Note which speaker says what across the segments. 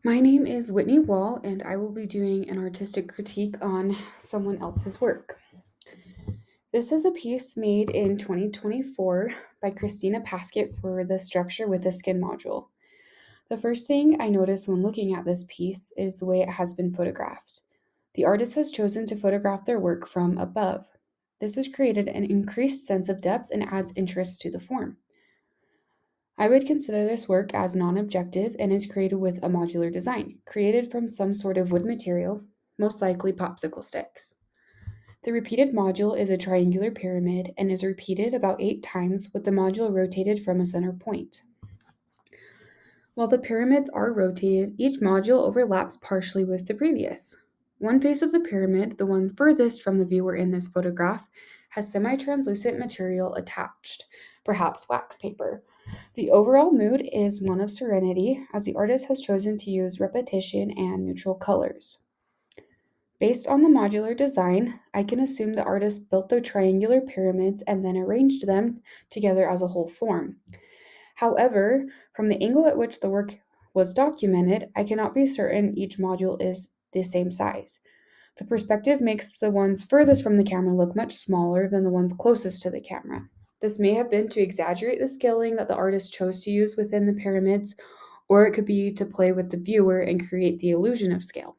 Speaker 1: My name is Whitney Wall, and I will be doing an artistic critique on someone else's work. This is a piece made in 2024 by Christina Paskett for the Structure with a Skin module. The first thing I notice when looking at this piece is the way it has been photographed. The artist has chosen to photograph their work from above. This has created an increased sense of depth and adds interest to the form. I would consider this work as non-objective and is created with a modular design, created from some sort of wood material, most likely popsicle sticks. The repeated module is a triangular pyramid and is repeated about 8 times with the module rotated from a center point. While the pyramids are rotated, each module overlaps partially with the previous. One face of the pyramid, the one furthest from the viewer in this photograph, has semi-translucent material attached, perhaps wax paper. The overall mood is one of serenity, as the artist has chosen to use repetition and neutral colors. Based on the modular design, I can assume the artist built the triangular pyramids and then arranged them together as a whole form. However, from the angle at which the work was documented, I cannot be certain each module is the same size. The perspective makes the ones furthest from the camera look much smaller than the ones closest to the camera. This may have been to exaggerate the scaling that the artist chose to use within the pyramids, or it could be to play with the viewer and create the illusion of scale.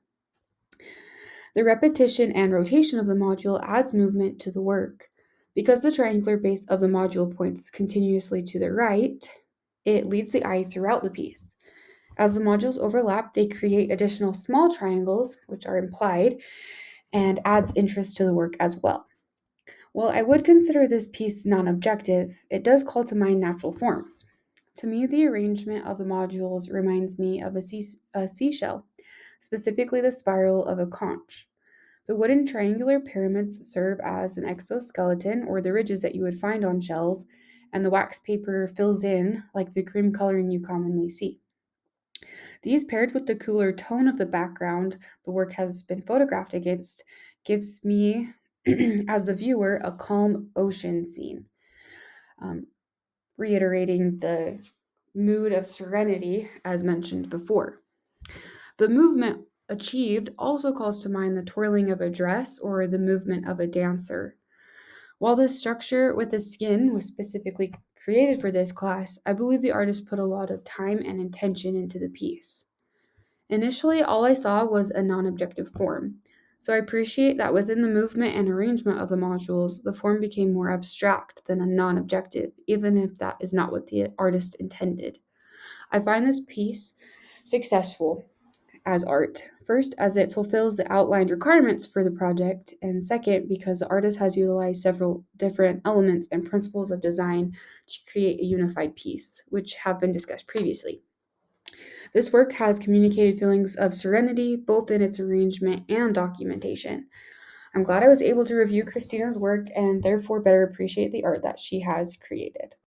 Speaker 1: The repetition and rotation of the module adds movement to the work. Because the triangular base of the module points continuously to the right, it leads the eye throughout the piece. As the modules overlap, they create additional small triangles, which are implied, and adds interest to the work as well. While I would consider this piece non-objective, it does call to mind natural forms. To me, the arrangement of the modules reminds me of a seashell, specifically the spiral of a conch. The wooden triangular pyramids serve as an exoskeleton, or the ridges that you would find on shells, and the wax paper fills in like the cream coloring you commonly see. These, paired with the cooler tone of the background the work has been photographed against, gives me, as the viewer, a calm ocean scene, um, reiterating the mood of serenity as mentioned before. The movement achieved also calls to mind the twirling of a dress or the movement of a dancer. While the structure with the skin was specifically created for this class, I believe the artist put a lot of time and intention into the piece. Initially, all I saw was a non objective form, so I appreciate that within the movement and arrangement of the modules, the form became more abstract than a non objective, even if that is not what the artist intended. I find this piece successful as art. First, as it fulfills the outlined requirements for the project, and second, because the artist has utilized several different elements and principles of design to create a unified piece, which have been discussed previously. This work has communicated feelings of serenity both in its arrangement and documentation. I'm glad I was able to review Christina's work and therefore better appreciate the art that she has created.